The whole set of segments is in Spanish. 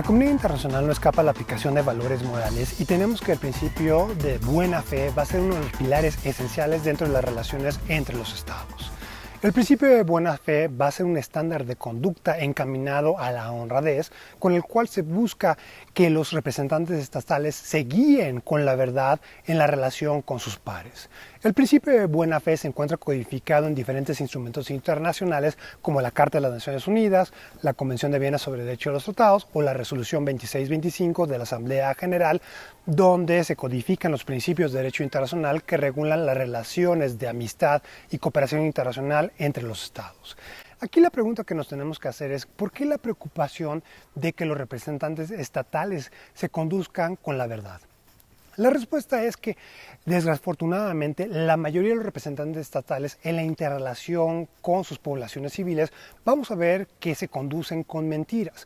comunidad internacional no escapa a la aplicación de valores morales y tenemos que el principio de buena fe va a ser uno de los pilares esenciales dentro de las relaciones entre los estados. El principio de buena fe va a ser un estándar de conducta encaminado a la honradez, con el cual se busca que los representantes estatales se guíen con la verdad en la relación con sus pares. El principio de buena fe se encuentra codificado en diferentes instrumentos internacionales como la Carta de las Naciones Unidas, la Convención de Viena sobre el Derecho de los Tratados o la Resolución 2625 de la Asamblea General, donde se codifican los principios de derecho internacional que regulan las relaciones de amistad y cooperación internacional entre los estados. Aquí la pregunta que nos tenemos que hacer es ¿por qué la preocupación de que los representantes estatales se conduzcan con la verdad? La respuesta es que, desafortunadamente, la mayoría de los representantes estatales en la interrelación con sus poblaciones civiles vamos a ver que se conducen con mentiras.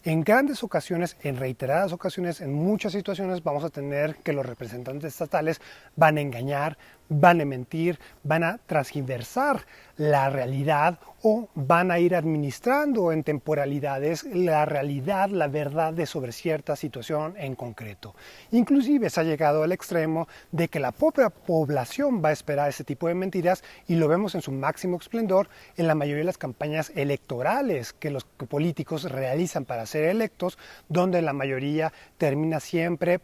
En grandes ocasiones, en reiteradas ocasiones, en muchas situaciones vamos a tener que los representantes estatales van a engañar, van a mentir, van a transgiversar la realidad o van a ir administrando en temporalidades la realidad, la verdad de sobre cierta situación en concreto. Inclusive se ha llegado al extremo de que la propia población va a esperar ese tipo de mentiras y lo vemos en su máximo esplendor en la mayoría de las campañas electorales que los políticos realizan para ser electos, donde la mayoría termina siempre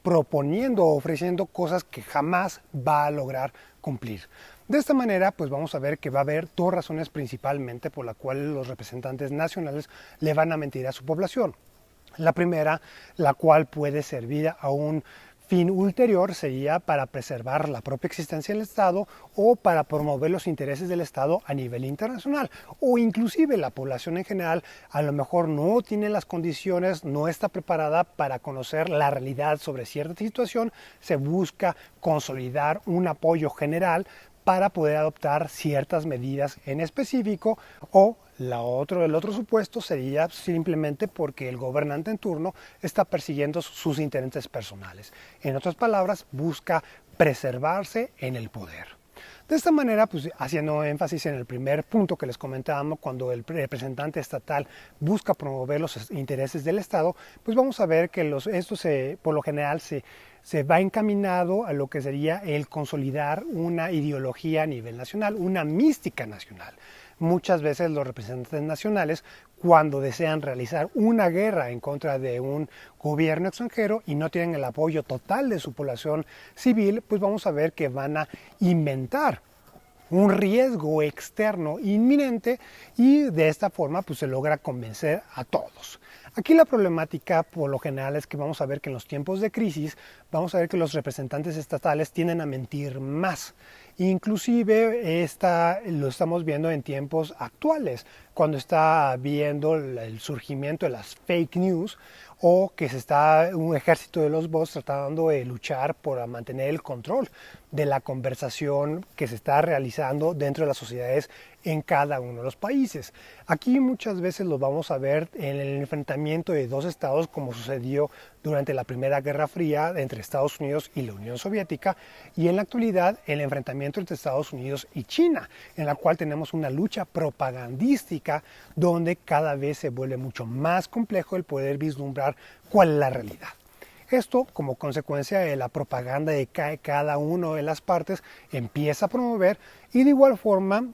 proponiendo o ofreciendo cosas que jamás va a lograr cumplir. De esta manera, pues vamos a ver que va a haber dos razones principalmente por las cuales los representantes nacionales le van a mentir a su población. La primera, la cual puede servir a un fin ulterior, sería para preservar la propia existencia del Estado o para promover los intereses del Estado a nivel internacional, o inclusive la población en general a lo mejor no tiene las condiciones, no está preparada para conocer la realidad sobre cierta situación, se busca consolidar un apoyo general para poder adoptar ciertas medidas en específico, o el otro supuesto sería simplemente porque el gobernante en turno está persiguiendo sus intereses personales. En otras palabras, busca preservarse en el poder. De esta manera, pues haciendo énfasis en el primer punto que les comentábamos, cuando el representante estatal busca promover los intereses del Estado, pues vamos a ver que esto por lo general se va encaminado a lo que sería el consolidar una ideología a nivel nacional, una mística nacional. Muchas veces los representantes nacionales, cuando desean realizar una guerra en contra de un gobierno extranjero y no tienen el apoyo total de su población civil, pues vamos a ver que van a inventar un riesgo externo inminente y de esta forma pues se logra convencer a todos. Aquí la problemática por lo general es que vamos a ver que en los tiempos de crisis vamos a ver que los representantes estatales tienden a mentir más. Inclusive lo estamos viendo en tiempos actuales, cuando está viendo el surgimiento de las fake news o que se está un ejército de los bots tratando de luchar por mantener el control de la conversación que se está realizando dentro de las sociedades en cada uno de los países. Aquí muchas veces lo vamos a ver en el enfrentamiento de dos estados como sucedió durante la Primera Guerra Fría entre Estados Unidos y la Unión Soviética, y en la actualidad el enfrentamiento entre Estados Unidos y China, en la cual tenemos una lucha propagandística donde cada vez se vuelve mucho más complejo el poder vislumbrar cuál es la realidad. Esto, como consecuencia de la propaganda de cada una de las partes, empieza a promover, y de igual forma,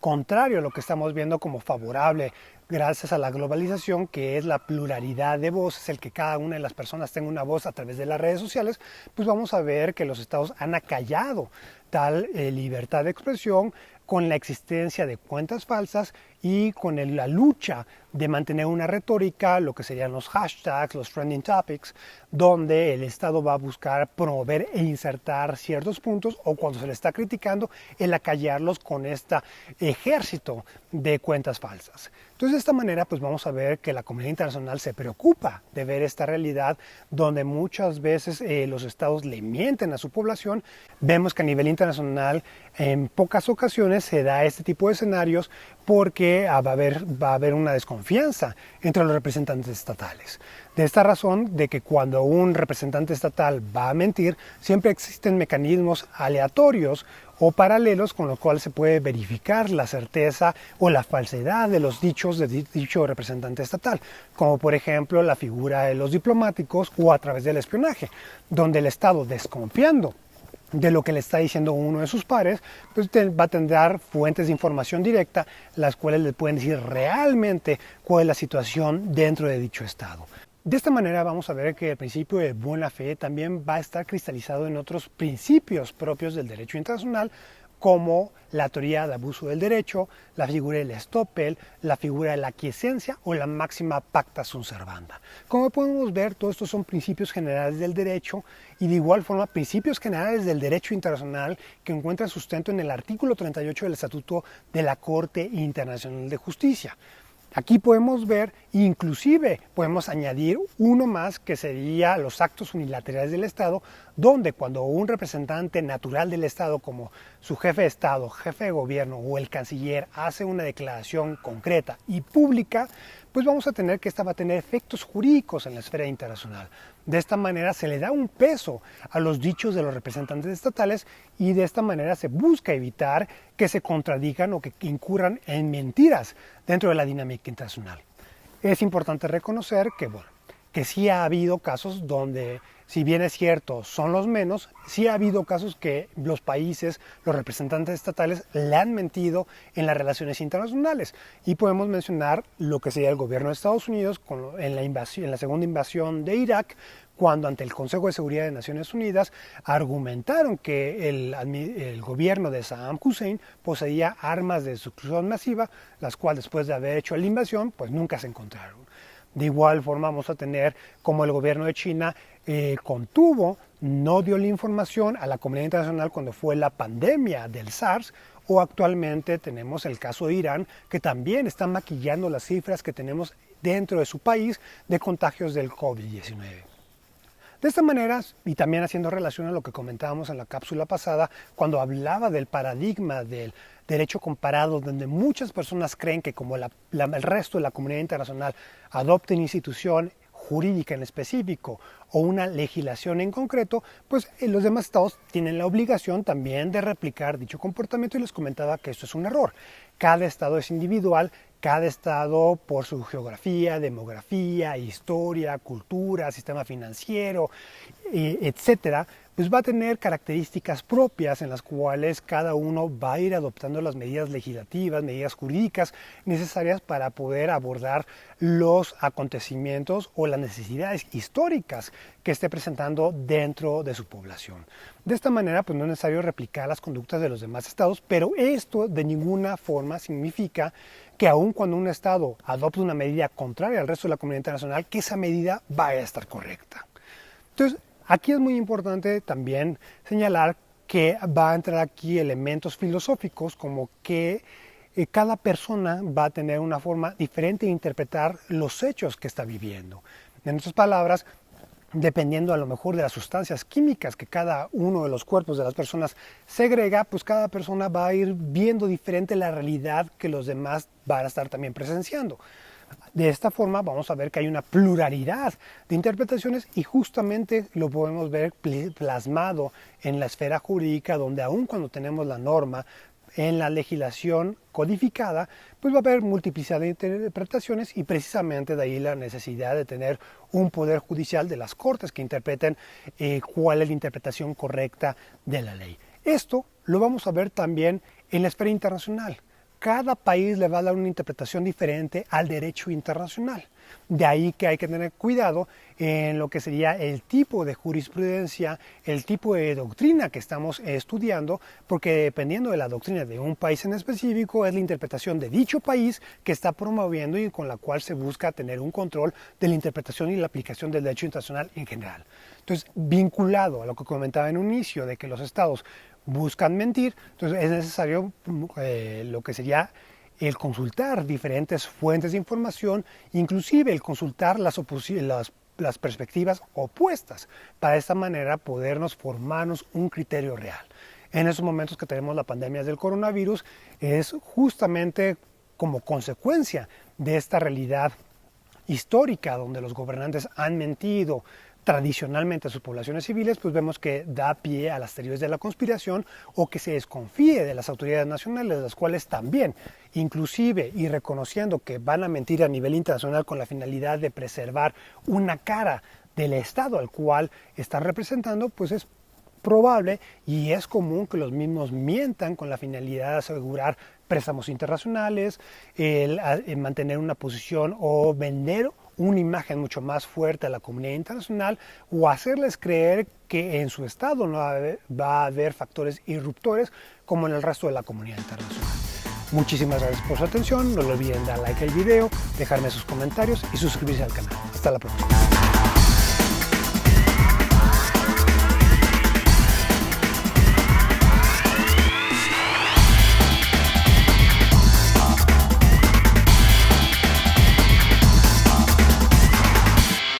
contrario a lo que estamos viendo como favorable gracias a la globalización, que es la pluralidad de voces, el que cada una de las personas tenga una voz a través de las redes sociales, pues vamos a ver que los estados han acallado tal libertad de expresión con la existencia de cuentas falsas y con la lucha de mantener una retórica, lo que serían los hashtags, los trending topics, donde el Estado va a buscar promover e insertar ciertos puntos, o cuando se le está criticando, el acallarlos con este ejército de cuentas falsas. Entonces, de esta manera, pues vamos a ver que la comunidad internacional se preocupa de ver esta realidad donde muchas veces los estados le mienten a su población. Vemos que a nivel internacional en pocas ocasiones se da este tipo de escenarios porque que va a haber una desconfianza entre los representantes estatales. De esta razón de que cuando un representante estatal va a mentir, siempre existen mecanismos aleatorios o paralelos con los cuales se puede verificar la certeza o la falsedad de los dichos de dicho representante estatal, como por ejemplo la figura de los diplomáticos o a través del espionaje, donde el Estado, desconfiando de lo que le está diciendo uno de sus pares, pues va a tener fuentes de información directa, las cuales le pueden decir realmente cuál es la situación dentro de dicho Estado. De esta manera vamos a ver que el principio de buena fe también va a estar cristalizado en otros principios propios del derecho internacional, como la teoría de abuso del derecho, la figura del estoppel, la figura de la aquiescencia o la máxima pacta sunt servanda. Como podemos ver, todos estos son principios generales del derecho y de igual forma principios generales del derecho internacional que encuentran sustento en el artículo 38 del Estatuto de la Corte Internacional de Justicia. Aquí podemos ver, inclusive podemos añadir uno más que sería los actos unilaterales del Estado, donde cuando un representante natural del Estado como su jefe de Estado, jefe de gobierno o el canciller hace una declaración concreta y pública, pues vamos a tener que esta va a tener efectos jurídicos en la esfera internacional. De esta manera se le da un peso a los dichos de los representantes estatales y de esta manera se busca evitar que se contradigan o que incurran en mentiras dentro de la dinámica internacional. Es importante reconocer que sí ha habido casos donde, si bien es cierto, son los menos, sí ha habido casos que los países, los representantes estatales, le han mentido en las relaciones internacionales. Y podemos mencionar lo que sería el gobierno de Estados Unidos en la segunda invasión de Irak, cuando ante el Consejo de Seguridad de Naciones Unidas argumentaron que el gobierno de Saddam Hussein poseía armas de destrucción masiva, las cuales después de haber hecho la invasión, pues nunca se encontraron. De igual forma vamos a tener como el gobierno de China contuvo, no dio la información a la comunidad internacional cuando fue la pandemia del SARS, o actualmente tenemos el caso de Irán, que también está maquillando las cifras que tenemos dentro de su país de contagios del COVID-19. De esta manera, y también haciendo relación a lo que comentábamos en la cápsula pasada, cuando hablaba del paradigma del derecho comparado, donde muchas personas creen que como el resto de la comunidad internacional adopta una institución jurídica en específico o una legislación en concreto, pues los demás estados tienen la obligación también de replicar dicho comportamiento y les comentaba que esto es un error. Cada estado es individual, cada estado por su geografía, demografía, historia, cultura, sistema financiero, etcétera, pues va a tener características propias en las cuales cada uno va a ir adoptando las medidas legislativas, medidas jurídicas necesarias para poder abordar los acontecimientos o las necesidades históricas que esté presentando dentro de su población. De esta manera, pues no es necesario replicar las conductas de los demás estados, pero esto de ninguna forma significa que aun cuando un estado adopte una medida contraria al resto de la comunidad internacional, que esa medida vaya a estar correcta. Entonces, aquí es muy importante también señalar que va a entrar aquí elementos filosóficos como que cada persona va a tener una forma diferente de interpretar los hechos que está viviendo. En otras palabras, dependiendo a lo mejor de las sustancias químicas que cada uno de los cuerpos de las personas segrega, pues cada persona va a ir viendo diferente la realidad que los demás van a estar también presenciando. De esta forma vamos a ver que hay una pluralidad de interpretaciones y justamente lo podemos ver plasmado en la esfera jurídica, donde aun cuando tenemos la norma en la legislación codificada, pues va a haber multiplicidad de interpretaciones y precisamente de ahí la necesidad de tener un poder judicial de las cortes que interpreten cuál es la interpretación correcta de la ley. Esto lo vamos a ver también en la esfera internacional. Cada país le va a dar una interpretación diferente al derecho internacional. De ahí que hay que tener cuidado en lo que sería el tipo de jurisprudencia, el tipo de doctrina que estamos estudiando, porque dependiendo de la doctrina de un país en específico, es la interpretación de dicho país que está promoviendo y con la cual se busca tener un control de la interpretación y la aplicación del derecho internacional en general. Entonces, vinculado a lo que comentaba en un inicio, de que los estados buscan mentir, entonces es necesario lo que sería el consultar diferentes fuentes de información, inclusive el consultar las perspectivas opuestas, para de esta manera podernos formarnos un criterio real. En esos momentos que tenemos la pandemia del coronavirus, es justamente como consecuencia de esta realidad histórica donde los gobernantes han mentido tradicionalmente a sus poblaciones civiles, pues vemos que da pie a las teorías de la conspiración o que se desconfíe de las autoridades nacionales, las cuales también, inclusive y reconociendo que van a mentir a nivel internacional con la finalidad de preservar una cara del Estado al cual están representando, pues es probable y es común que los mismos mientan con la finalidad de asegurar préstamos internacionales, el mantener una posición o vender una imagen mucho más fuerte a la comunidad internacional o hacerles creer que en su estado no va a haber factores irruptores como en el resto de la comunidad internacional. Muchísimas gracias por su atención, no olviden dar like al video, dejarme sus comentarios y suscribirse al canal. Hasta la próxima.